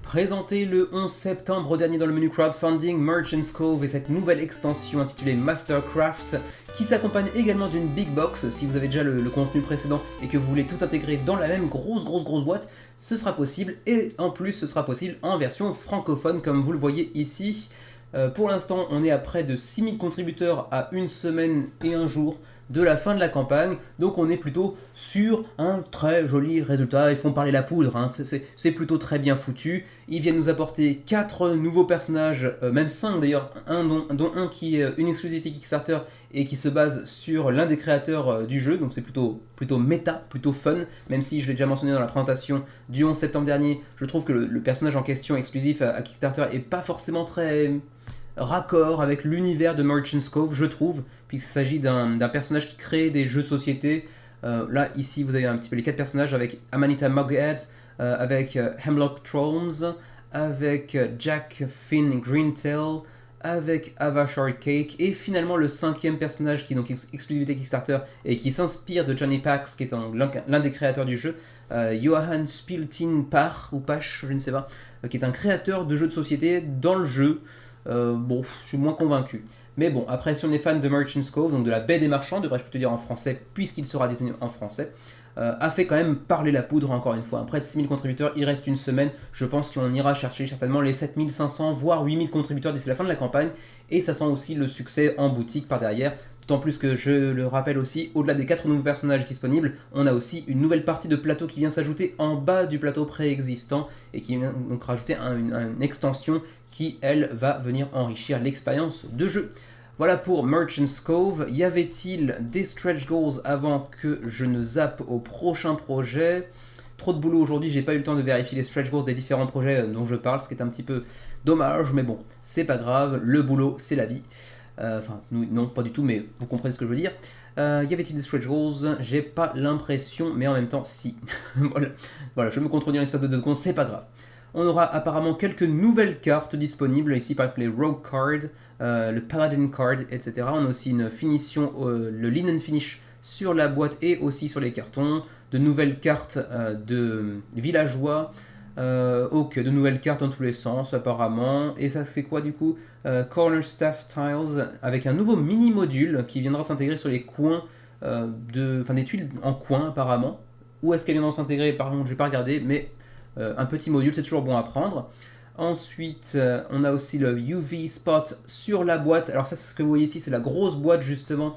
Présenté le 11 septembre dernier dans le menu crowdfunding, Merchant's Cove et cette nouvelle extension intitulée Mastercraft, qui s'accompagne également d'une big box. Si vous avez déjà le contenu précédent et que vous voulez tout intégrer dans la même grosse boîte, ce sera possible, et en plus ce sera possible en version francophone comme vous le voyez ici. Pour l'instant on est à près de 6000 contributeurs à une semaine et un jour de la fin de la campagne, donc on est plutôt sur un très joli résultat. Ils font parler la poudre, hein. C'est plutôt très bien foutu. Ils viennent nous apporter 4 nouveaux personnages, même 5 d'ailleurs, dont un qui est une exclusivité Kickstarter et qui se base sur l'un des créateurs du jeu, donc c'est plutôt méta, plutôt fun, même si je l'ai déjà mentionné dans la présentation du 11 septembre dernier, je trouve que le personnage en question exclusif à Kickstarter est pas forcément très raccord avec l'univers de Merchant's Cove, je trouve, puisqu'il s'agit d'un personnage qui crée des jeux de société. Là, ici, vous avez un petit peu les 4 personnages avec Amanita Mughead, avec Hemlock Trolls, avec Jack Finn Greentail, avec Ava Shortcake, et finalement le 5e personnage qui est donc exclusivité Kickstarter et qui s'inspire de Johnny Pax, qui est l'un des créateurs du jeu, Johan Spiltin ou Pach, je ne sais pas, qui est un créateur de jeux de société dans le jeu. Bon, je suis moins convaincu. Mais bon, après, si on est fan de Merchant's Cove, donc de la baie des marchands, devrais-je plutôt dire en français, puisqu'il sera détenu en français, a fait quand même parler la poudre encore une fois. Près de 6000 contributeurs, il reste une semaine. Je pense qu'on ira chercher certainement les 7500 voire 8000 contributeurs d'ici la fin de la campagne. Et ça sent aussi le succès en boutique par derrière. D'autant plus que je le rappelle aussi, au-delà des 4 nouveaux personnages disponibles, on a aussi une nouvelle partie de plateau qui vient s'ajouter en bas du plateau préexistant et qui vient donc rajouter une extension qui, elle, va venir enrichir l'expérience de jeu. Voilà pour Merchant's Cove. Y avait-il des stretch goals avant que je ne zappe au prochain projet? Trop de boulot aujourd'hui, j'ai pas eu le temps de vérifier les stretch goals des différents projets dont je parle, ce qui est un petit peu dommage, mais bon, c'est pas grave, le boulot, c'est la vie. Enfin, non, pas du tout, mais vous comprenez ce que je veux dire. Y avait-il des stretch goals? J'ai pas l'impression, mais en même temps, si. voilà, je me contredis en l'espace de 2 secondes, c'est pas grave. On aura apparemment quelques nouvelles cartes disponibles, ici par exemple les Rogue Card, le Paladin Card, etc. On a aussi une finition, le Linen Finish sur la boîte et aussi sur les cartons, de nouvelles cartes de villageois, de nouvelles cartes dans tous les sens apparemment, et ça fait quoi du coup? Corner Staff Tiles avec un nouveau mini module qui viendra s'intégrer sur les coins des tuiles en coin apparemment. Où est-ce qu'elle viendra s'intégrer? Par contre, je vais pas regarder, mais un petit module, c'est toujours bon à prendre. Ensuite, on a aussi le UV Spot sur la boîte. Alors ça, c'est ce que vous voyez ici, c'est la grosse boîte justement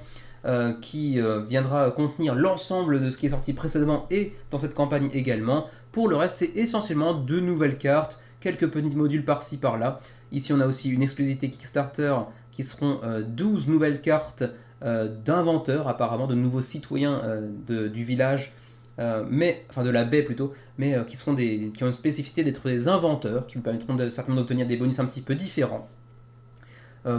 qui viendra contenir l'ensemble de ce qui est sorti précédemment et dans cette campagne également. Pour le reste, c'est essentiellement 2 nouvelles cartes, quelques petits modules par-ci par-là. Ici, on a aussi une exclusivité Kickstarter qui seront 12 nouvelles cartes d'inventeurs, apparemment, de nouveaux citoyens du village. Enfin de la baie plutôt, mais qui ont une spécificité d'être des inventeurs, qui vous permettront certainement d'obtenir des bonus un petit peu différents.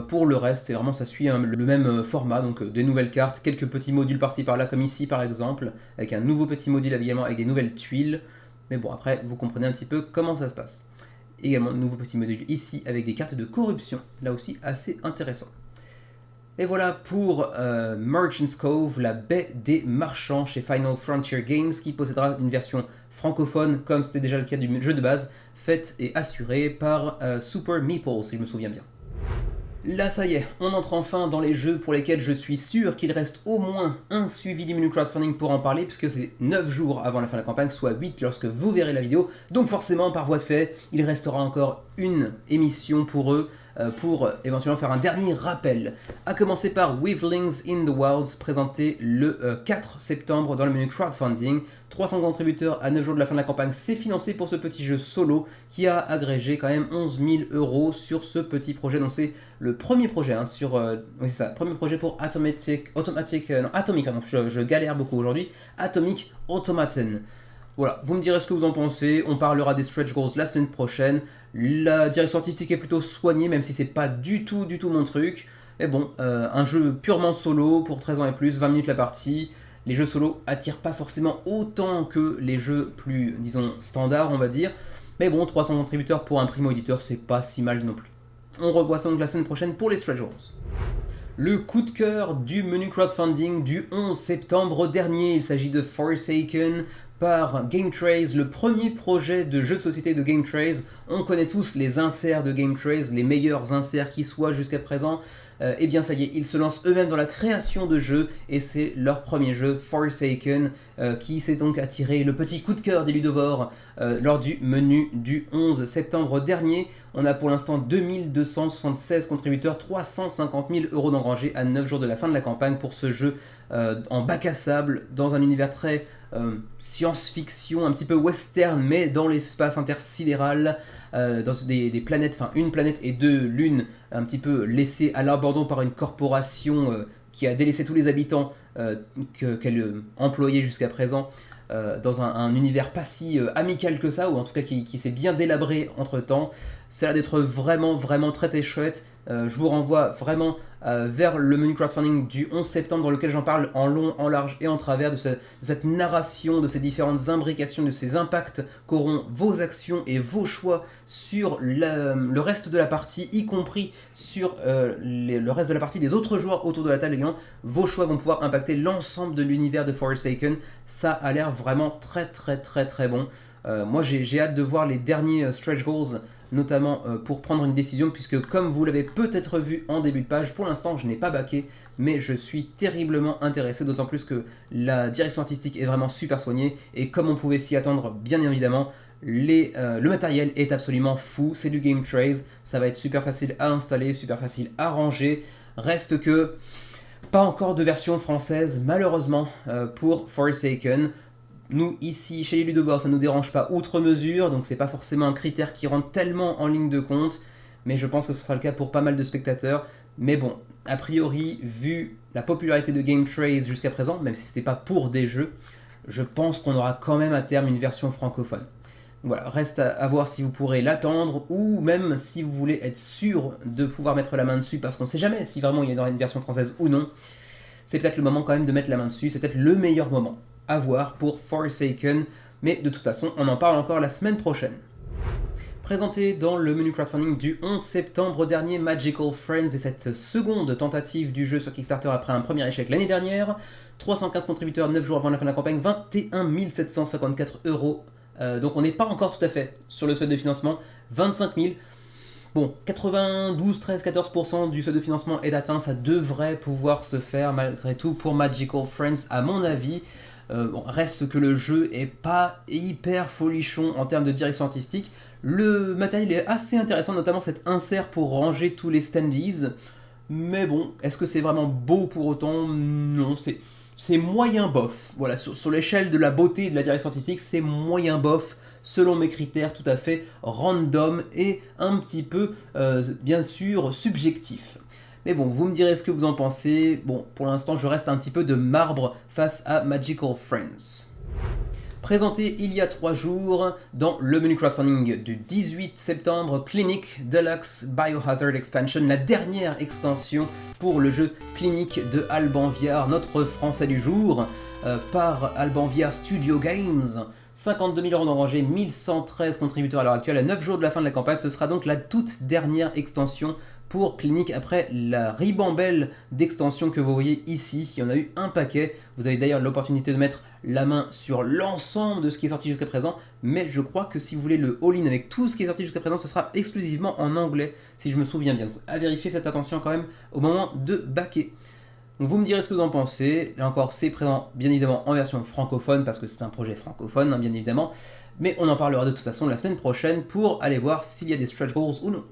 Pour le reste, vraiment ça suit le même format, donc des nouvelles cartes, quelques petits modules par-ci par-là, comme ici par exemple, avec un nouveau petit module également avec des nouvelles tuiles. Mais bon, après vous comprenez un petit peu comment ça se passe. Également de nouveaux petits modules ici avec des cartes de corruption, là aussi assez intéressant. Et voilà pour Merchant's Cove, la baie des marchands chez Final Frontier Games, qui possédera une version francophone, comme c'était déjà le cas du jeu de base, faite et assurée par Super Meeple, si je me souviens bien. Là, ça y est, on entre enfin dans les jeux pour lesquels je suis sûr qu'il reste au moins un suivi du menu crowdfunding pour en parler, puisque c'est 9 jours avant la fin de la campagne, soit 8 lorsque vous verrez la vidéo. Donc forcément, par voie de fait, il restera encore une émission pour eux, pour éventuellement faire un dernier rappel. À commencer par Weavelings in the Wilds, présenté le 4 septembre dans le menu crowdfunding. 300 contributeurs à 9 jours de la fin de la campagne, c'est financé pour ce petit jeu solo qui a agrégé quand même 11 000 € sur ce petit projet. Donc c'est le premier projet oui, c'est ça, premier projet pour Atomic, pardon, je galère beaucoup aujourd'hui, Atomic Automaton. Voilà, vous me direz ce que vous en pensez, on parlera des stretch goals la semaine prochaine. La direction artistique est plutôt soignée, même si c'est pas du tout mon truc. Mais bon, un jeu purement solo pour 13 ans et plus, 20 minutes la partie. Les jeux solo attirent pas forcément autant que les jeux plus, disons, standards, on va dire. Mais bon, 300 contributeurs pour un primo-éditeur, c'est pas si mal non plus. On revoit ça donc la semaine prochaine pour les stretch goals. Le coup de cœur du menu crowdfunding du 11 septembre dernier, il s'agit de Forsaken par GameTrace, le premier projet de jeu de société de GameTrace. On connaît tous les inserts de GameTrace, les meilleurs inserts qui soient jusqu'à présent. Et bien ça y est, ils se lancent eux-mêmes dans la création de jeux et c'est leur premier jeu, Forsaken, qui s'est donc attiré le petit coup de cœur des ludovores lors du menu du 11 septembre dernier. On a pour l'instant 2276 contributeurs, 350 000 € d'engrangés à 9 jours de la fin de la campagne pour ce jeu en bac à sable, dans un univers très science-fiction, un petit peu western, mais dans l'espace intersidéral, dans des planètes, enfin une planète et 2 lunes, un petit peu laissées à l'abandon par une corporation qui a délaissé tous les habitants qu'elle employait jusqu'à présent, dans un univers pas si amical que ça, ou en tout cas qui s'est bien délabré entre temps. Ça a l'air d'être vraiment très très chouette. Je vous renvoie vraiment vers le menu crowdfunding du 11 septembre dans lequel j'en parle en long, en large et en travers de cette narration, de ces différentes imbrications, de ces impacts qu'auront vos actions et vos choix sur le reste de la partie, y compris sur le reste de la partie des autres joueurs autour de la table également. Vos choix vont pouvoir impacter l'ensemble de l'univers de Forsaken. Ça a l'air vraiment très bon. Moi j'ai hâte de voir les derniers stretch goals notamment pour prendre une décision, puisque comme vous l'avez peut-être vu en début de page, pour l'instant je n'ai pas backé, mais je suis terriblement intéressé, d'autant plus que la direction artistique est vraiment super soignée, et comme on pouvait s'y attendre, bien évidemment, le matériel est absolument fou, c'est du Game Trace, ça va être super facile à installer, super facile à ranger, reste que pas encore de version française malheureusement pour Forsaken. Nous ici chez les ludovores ça ne nous dérange pas outre mesure, donc c'est pas forcément un critère qui rentre tellement en ligne de compte, mais je pense que ce sera le cas pour pas mal de spectateurs. Mais bon, a priori, vu la popularité de Game Trace jusqu'à présent, même si c'était pas pour des jeux, je pense qu'on aura quand même à terme une version francophone. Voilà, reste à voir si vous pourrez l'attendre, ou même si vous voulez être sûr de pouvoir mettre la main dessus, parce qu'on ne sait jamais si vraiment il y aura une version française ou non. C'est peut-être le moment quand même de mettre la main dessus, c'est peut-être le meilleur moment à voir pour Forsaken, mais de toute façon, on en parle encore la semaine prochaine. Présenté dans le menu crowdfunding du 11 septembre dernier, Magical Friends est cette seconde tentative du jeu sur Kickstarter après un premier échec l'année dernière. 315 contributeurs 9 jours avant la fin de la campagne, 21 754 €. Donc on n'est pas encore tout à fait sur le seuil de financement, 25 000. Bon, 92, 13, 14% du seuil de financement est atteint, ça devrait pouvoir se faire malgré tout pour Magical Friends à mon avis. Bon, reste que le jeu est pas hyper folichon en termes de direction artistique. Le matériel est assez intéressant, notamment cet insert pour ranger tous les standees. Mais bon, est-ce que c'est vraiment beau pour autant? Non, c'est moyen bof. Voilà, sur l'échelle de la beauté et de la direction artistique, c'est moyen bof, selon mes critères tout à fait random et un petit peu, bien sûr, subjectif. Mais bon, vous me direz ce que vous en pensez. Bon, pour l'instant, je reste un petit peu de marbre face à Magical Friends. Présenté il y a 3 jours dans le menu crowdfunding du 18 septembre, Clinic Deluxe Biohazard Expansion, la dernière extension pour le jeu Clinic de Alban Viard, notre français du jour, par Alban Viard Studio Games. 52 000 € d'engrangés, 1113 contributeurs à l'heure actuelle, à 9 jours de la fin de la campagne. Ce sera donc la toute dernière extension pour Clinic après la ribambelle d'extensions que vous voyez ici. Il y en a eu un paquet. Vous avez d'ailleurs l'opportunité de mettre la main sur l'ensemble de ce qui est sorti jusqu'à présent, mais je crois que si vous voulez le all-in avec tout ce qui est sorti jusqu'à présent, ce sera exclusivement en anglais, si je me souviens bien. Donc à vérifier, faites attention quand même au moment de backer. Donc vous me direz ce que vous en pensez. Là encore, c'est présent bien évidemment en version francophone, parce que c'est un projet francophone, hein, bien évidemment. Mais on en parlera de toute façon la semaine prochaine pour aller voir s'il y a des stretch goals ou non.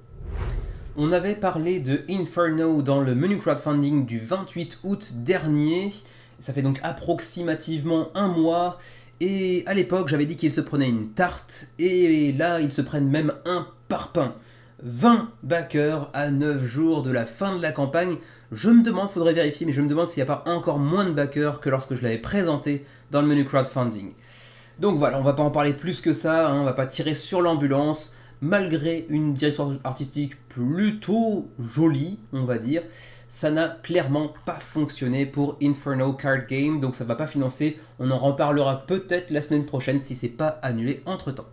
On avait parlé de Inferno dans le menu crowdfunding du 28 août dernier. Ça fait donc approximativement un mois. Et à l'époque, j'avais dit qu'ils se prenaient une tarte. Et là, ils se prennent même un parpaing. 20 backers à 9 jours de la fin de la campagne. Je me demande, faudrait vérifier, mais je me demande s'il n'y a pas encore moins de backers que lorsque je l'avais présenté dans le menu crowdfunding. Donc voilà, on va pas en parler plus que ça, hein, on va pas tirer sur l'ambulance. Malgré une direction artistique plutôt jolie, on va dire, ça n'a clairement pas fonctionné pour Inferno Card Game, donc ça ne va pas financer. On en reparlera peut-être la semaine prochaine si c'est pas annulé entre-temps.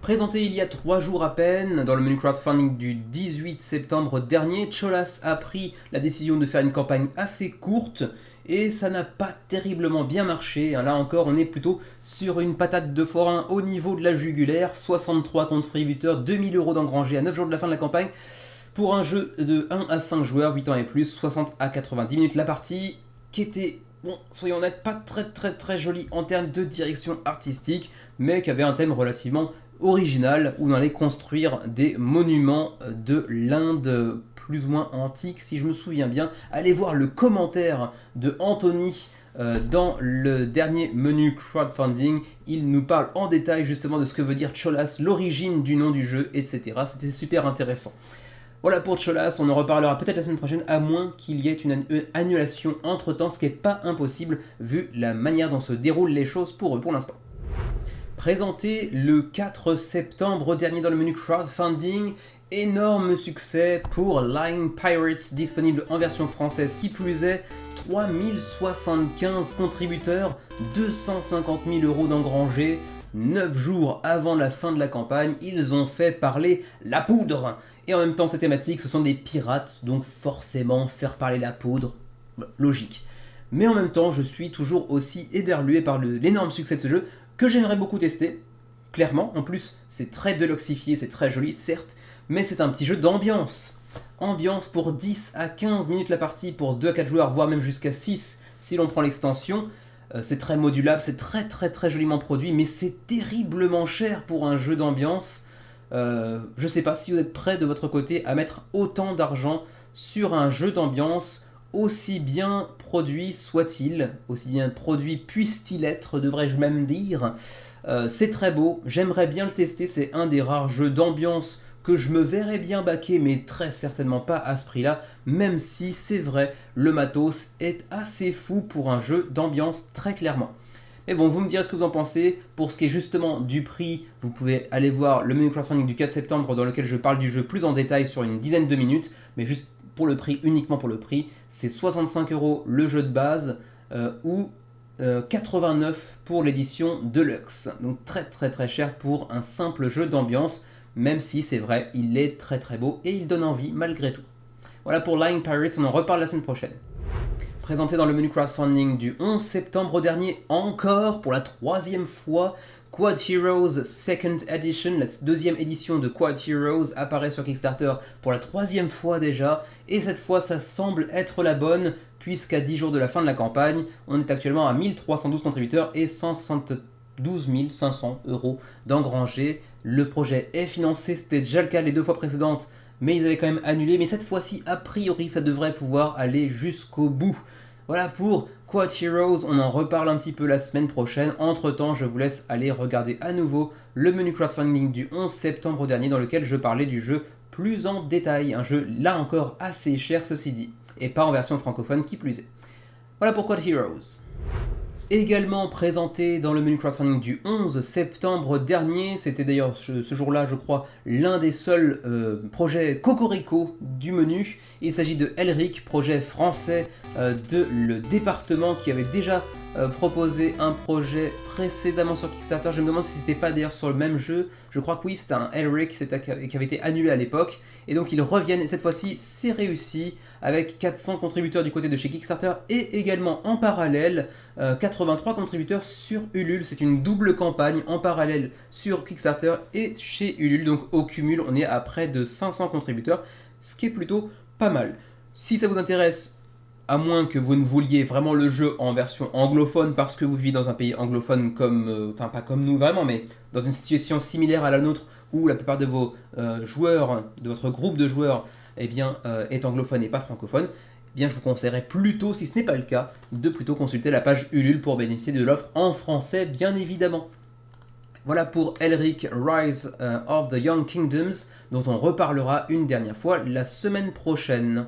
Présenté il y a 3 jours à peine, dans le menu crowdfunding du 18 septembre dernier, Cholas a pris la décision de faire une campagne assez courte, et ça n'a pas terriblement bien marché. Là encore, on est plutôt sur une patate de forain au niveau de la jugulaire. 63 contributeurs, 2000 € d'engrangés à 9 jours de la fin de la campagne. Pour un jeu de 1 à 5 joueurs, 8 ans et plus, 60 à 90 minutes la partie, qui était, bon, soyons honnêtes, pas très jolie en termes de direction artistique, mais qui avait un thème relativement original, où on allait construire des monuments de l'Inde plus ou moins antique, si je me souviens bien. Allez voir le commentaire de Anthony dans le dernier menu crowdfunding. Il nous parle en détail justement de ce que veut dire Cholas, l'origine du nom du jeu, etc. C'était super intéressant. Voilà pour Cholas, on en reparlera peut-être la semaine prochaine, à moins qu'il y ait une annulation entre-temps, ce qui n'est pas impossible vu la manière dont se déroulent les choses pour eux pour l'instant. Présenté le 4 septembre dernier dans le menu crowdfunding, énorme succès pour Line Pirates, disponible en version française qui plus est, 3075 contributeurs, 250 000 € d'engrangés, 9 jours avant la fin de la campagne, ils ont fait parler la poudre. Et en même temps, ces thématiques, ce sont des pirates, donc forcément faire parler la poudre, logique. Mais en même temps, je suis toujours aussi éberlué par l'énorme succès de ce jeu, que j'aimerais beaucoup tester, clairement. En plus, c'est très deluxifié, c'est très joli, certes, mais c'est un petit jeu d'ambiance. Ambiance pour 10 à 15 minutes la partie, pour 2 à 4 joueurs, voire même jusqu'à 6 si l'on prend l'extension. C'est très modulable, c'est très joliment produit, mais c'est terriblement cher pour un jeu d'ambiance. Je sais pas si vous êtes prêts de votre côté à mettre autant d'argent sur un jeu d'ambiance, aussi bien produit soit-il, aussi bien produit puisse-t-il être, devrais-je même dire. C'est très beau, j'aimerais bien le tester, c'est un des rares jeux d'ambiance que je me verrais bien baquer, mais très certainement pas à ce prix-là, même si c'est vrai, le matos est assez fou pour un jeu d'ambiance très clairement. Mais bon, vous me direz ce que vous en pensez. Pour ce qui est justement du prix, vous pouvez aller voir le menu crowdfunding du 4 septembre dans lequel je parle du jeu plus en détail sur une dizaine de minutes, mais juste pour le prix, uniquement pour le prix, c'est 65€ le jeu de base ou 89 pour l'édition Deluxe. Donc très cher pour un simple jeu d'ambiance, même si c'est vrai, il est très beau et il donne envie malgré tout. Voilà pour Lying Pirates, on en reparle la semaine prochaine. Présenté dans le menu crowdfunding du 11 septembre dernier, encore pour la 3e fois, Quad Heroes Second Edition, la 2e édition de Quad Heroes apparaît sur Kickstarter pour la 3e fois déjà, et cette fois ça semble être la bonne, puisqu'à 10 jours de la fin de la campagne, on est actuellement à 1312 contributeurs et 172 500€ d'engrangés. Le projet est financé, c'était déjà le cas les 2 fois précédentes, mais ils avaient quand même annulé, mais cette fois-ci, a priori, ça devrait pouvoir aller jusqu'au bout. Voilà pour Quad Heroes, on en reparle un petit peu la semaine prochaine. Entre temps, je vous laisse aller regarder à nouveau le menu crowdfunding du 11 septembre dernier dans lequel je parlais du jeu plus en détail. Un jeu là encore assez cher ceci dit, et pas en version francophone qui plus est. Voilà pour Quad Heroes. Également présenté dans le menu crowdfunding du 11 septembre dernier, c'était d'ailleurs ce jour-là, je crois, l'un des seuls projets cocorico du menu. Il s'agit de Elric, projet français de le département qui avait déjà proposé un projet précédemment sur Kickstarter. Je me demande si c'était pas d'ailleurs sur le même jeu. Je crois que oui, c'était un Elric qui avait été annulé à l'époque. Et donc ils reviennent, et cette fois-ci c'est réussi, avec 400 contributeurs du côté de chez Kickstarter et également en parallèle 83 contributeurs sur Ulule. C'est une double campagne en parallèle sur Kickstarter et chez Ulule. Donc au cumul on est à près de 500 contributeurs, ce qui est plutôt pas mal. Si ça vous intéresse, à moins que vous ne vouliez vraiment le jeu en version anglophone parce que vous vivez dans un pays anglophone comme, enfin pas comme nous vraiment, mais dans une situation similaire à la nôtre où la plupart de vos joueurs, de votre groupe de joueurs, eh bien, est anglophone et pas francophone, eh bien, je vous conseillerais plutôt, si ce n'est pas le cas, de plutôt consulter la page Ulule pour bénéficier de l'offre en français, bien évidemment. Voilà pour Elric Rise of the Young Kingdoms, dont on reparlera une dernière fois la semaine prochaine.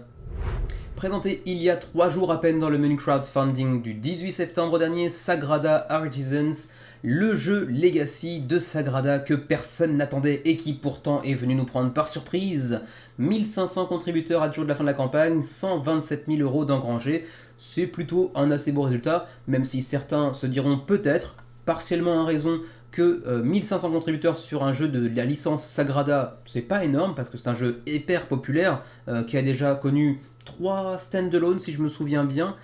Présenté il y a 3 jours à peine dans le menu crowdfunding du 18 septembre dernier, Sagrada Artisans, le jeu Legacy de Sagrada que personne n'attendait et qui pourtant est venu nous prendre par surprise. 1500 contributeurs à jour de la fin de la campagne, 127 000€ d'engrangés, c'est plutôt un assez beau résultat, même si certains se diront peut-être, partiellement à raison, que 1500 contributeurs sur un jeu de la licence Sagrada, c'est pas énorme parce que c'est un jeu hyper populaire qui a déjà connu 3 stand-alone si je me souviens bien.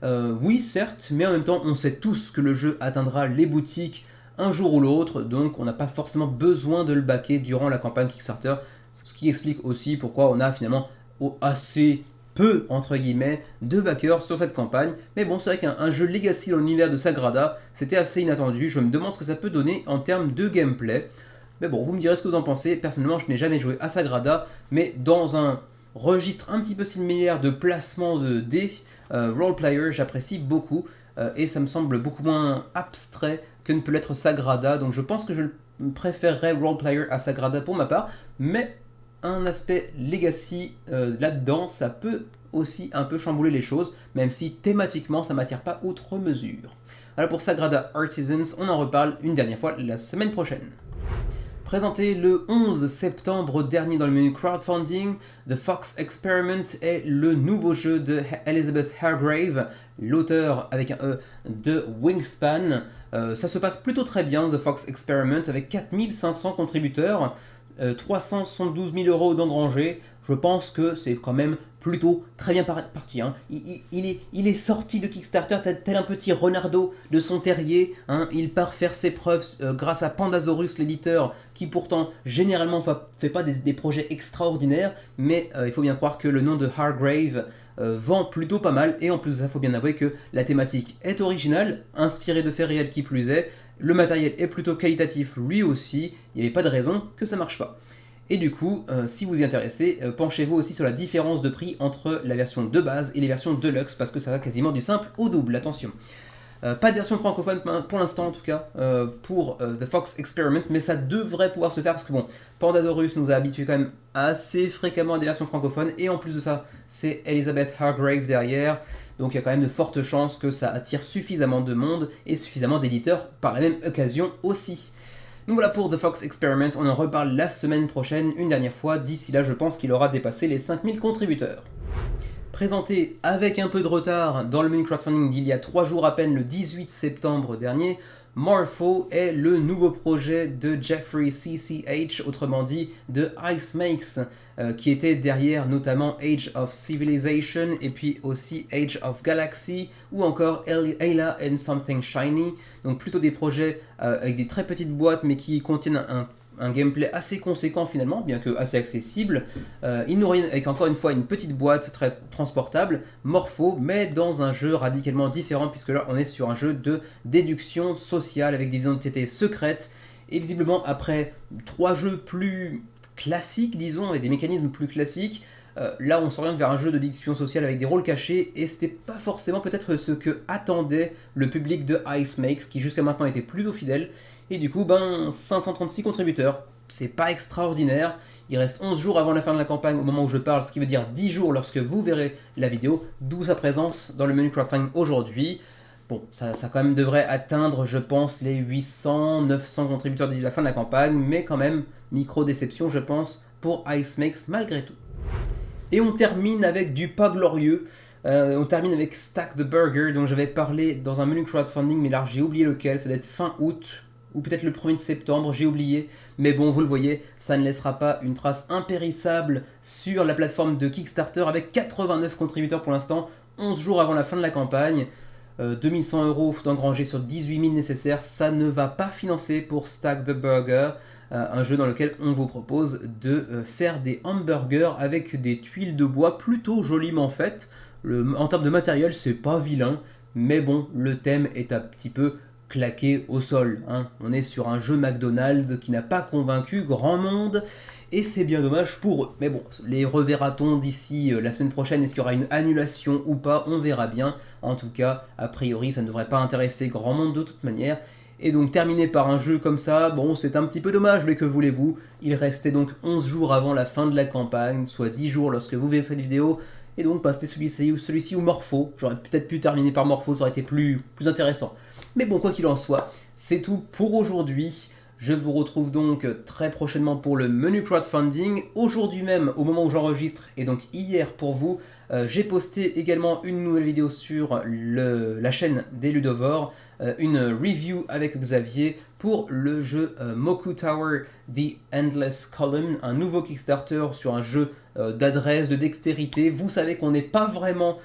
Oui certes, mais en même temps on sait tous que le jeu atteindra les boutiques un jour ou l'autre, donc on n'a pas forcément besoin de le backer durant la campagne Kickstarter, ce qui explique aussi pourquoi on a finalement assez peu, entre guillemets, de backers sur cette campagne. Mais bon, c'est vrai qu'un jeu Legacy dans l'univers de Sagrada, c'était assez inattendu. Je me demande ce que ça peut donner en termes de gameplay. Mais bon, vous me direz ce que vous en pensez. Personnellement, je n'ai jamais joué à Sagrada, mais dans un registre un petit peu similaire de placement de dés, roleplayer, j'apprécie beaucoup. Et ça me semble beaucoup moins abstrait que ne peut l'être Sagrada. Donc je pense que je préférerais roleplayer à Sagrada pour ma part. Mais un aspect Legacy là-dedans, ça peut aussi un peu chambouler les choses, même si thématiquement ça m'attire pas outre mesure. Voilà pour Sagrada Artisans, on en reparle une dernière fois la semaine prochaine. Présenté le 11 septembre dernier dans le menu crowdfunding, The Fox Experiment est le nouveau jeu de Elizabeth Hargrave, l'auteur avec un E de Wingspan. Ça se passe plutôt très bien, The Fox Experiment, avec 4500 contributeurs. 372 000 euros d'engrangés, je pense que c'est quand même plutôt très bien parti. Hein. Il est sorti de Kickstarter tel un petit renardeau de son terrier. Hein. Il part faire ses preuves grâce à Pandasaurus, l'éditeur, qui pourtant généralement fait pas des projets extraordinaires, mais il faut bien croire que le nom de Hargrave vend plutôt pas mal, et en plus de ça, il faut bien avouer que la thématique est originale, inspirée de faits réels qui plus est, le matériel est plutôt qualitatif lui aussi, il n'y avait pas de raison que ça marche pas. Et du coup, si vous y intéressez, penchez-vous aussi sur la différence de prix entre la version de base et les versions Deluxe, parce que ça va quasiment du simple au double, attention. Pas de version francophone pour l'instant en tout cas, pour The Fox Experiment, mais ça devrait pouvoir se faire parce que bon, Pandasaurus nous a habitués quand même assez fréquemment à des versions francophones, et en plus de ça, c'est Elizabeth Hargrave derrière, donc il y a quand même de fortes chances que ça attire suffisamment de monde et suffisamment d'éditeurs par la même occasion aussi. Donc voilà pour The Fox Experiment, on en reparle la semaine prochaine, une dernière fois, d'ici là je pense qu'il aura dépassé les 5000 contributeurs. Présenté avec un peu de retard dans le menu crowdfunding d'il y a 3 jours à peine, le 18 septembre dernier, Morpho est le nouveau projet de Jeffrey CCH, autrement dit de Ice Makes, qui était derrière notamment Age of Civilization et puis aussi Age of Galaxy ou encore Ayla and Something Shiny, donc plutôt des projets avec des très petites boîtes mais qui contiennent un gameplay assez conséquent finalement, bien que assez accessible. Ils nous reviennent avec encore une fois une petite boîte très transportable, Morpho, mais dans un jeu radicalement différent, puisque là on est sur un jeu de déduction sociale avec des identités secrètes, et visiblement après 3 jeux plus classiques, disons, avec des mécanismes plus classiques, là on s'oriente vers un jeu de déduction sociale avec des rôles cachés, et c'était pas forcément peut-être ce que attendait le public de Ice Makes, qui jusqu'à maintenant était plutôt fidèle. Et du coup, 536 contributeurs, c'est pas extraordinaire. Il reste 11 jours avant la fin de la campagne au moment où je parle, ce qui veut dire 10 jours lorsque vous verrez la vidéo, d'où sa présence dans le menu crowdfunding aujourd'hui. Bon, ça quand même devrait atteindre, je pense, les 800-900 contributeurs d'ici la fin de la campagne, mais quand même, micro-déception, je pense, pour Ice Makes malgré tout. Et on termine avec du pas glorieux. On termine avec Stack the Burger, dont j'avais parlé dans un menu crowdfunding, mais là j'ai oublié lequel, ça doit être fin août, ou peut-être le 1er de septembre, j'ai oublié. Mais bon, vous le voyez, ça ne laissera pas une trace impérissable sur la plateforme de Kickstarter, avec 89 contributeurs pour l'instant, 11 jours avant la fin de la campagne. 2100 € d'engranger sur 18 000 nécessaires, ça ne va pas financer pour Stack the Burger, un jeu dans lequel on vous propose de faire des hamburgers avec des tuiles de bois plutôt joliment faites. En termes de matériel, c'est pas vilain, mais bon, le thème est un petit peu claqué au sol. Hein. On est sur un jeu McDonald's qui n'a pas convaincu grand monde, et c'est bien dommage pour eux. Mais bon, les reverra-t-on d'ici la semaine prochaine? Est-ce qu'il y aura une annulation ou pas? On verra bien. En tout cas, a priori, ça ne devrait pas intéresser grand monde de toute manière. Et donc terminer par un jeu comme ça, bon, c'est un petit peu dommage, mais que voulez-vous? Il restait donc 11 jours avant la fin de la campagne, soit 10 jours lorsque vous verrez cette vidéo. Et donc, c'était celui-ci ou Morpho. J'aurais peut-être pu terminer par Morpho, ça aurait été plus intéressant. Mais bon, quoi qu'il en soit, c'est tout pour aujourd'hui. Je vous retrouve donc très prochainement pour le menu crowdfunding. Aujourd'hui même, au moment où j'enregistre, et donc hier pour vous, j'ai posté également une nouvelle vidéo sur la chaîne des Ludovores, une review avec Xavier pour le jeu Moku Tower The Endless Column, un nouveau Kickstarter sur un jeu d'adresse, de dextérité. Vous savez qu'on n'est pas vraiment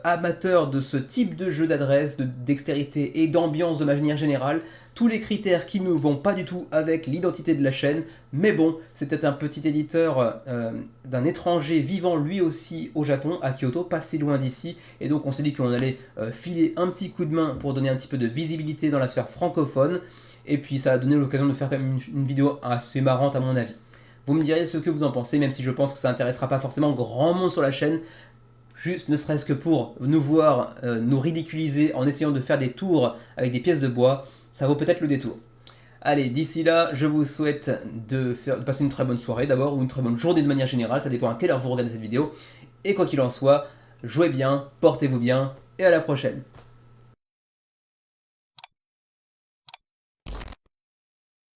amateur de ce type de jeu d'adresse, de dextérité et d'ambiance de manière générale. Tous les critères qui ne vont pas du tout avec l'identité de la chaîne, mais bon, c'était un petit éditeur d'un étranger vivant lui aussi au Japon, à Kyoto, pas si loin d'ici, et donc on s'est dit qu'on allait filer un petit coup de main pour donner un petit peu de visibilité dans la sphère francophone, et puis ça a donné l'occasion de faire quand même une vidéo assez marrante à mon avis. Vous me direz ce que vous en pensez, même si je pense que ça n'intéressera pas forcément grand monde sur la chaîne, juste ne serait-ce que pour nous voir nous ridiculiser en essayant de faire des tours avec des pièces de bois, ça vaut peut-être le détour. Allez, d'ici là, je vous souhaite de passer une très bonne soirée d'abord, ou une très bonne journée de manière générale, ça dépend à quelle heure vous regardez cette vidéo, et quoi qu'il en soit, jouez bien, portez-vous bien, et à la prochaine.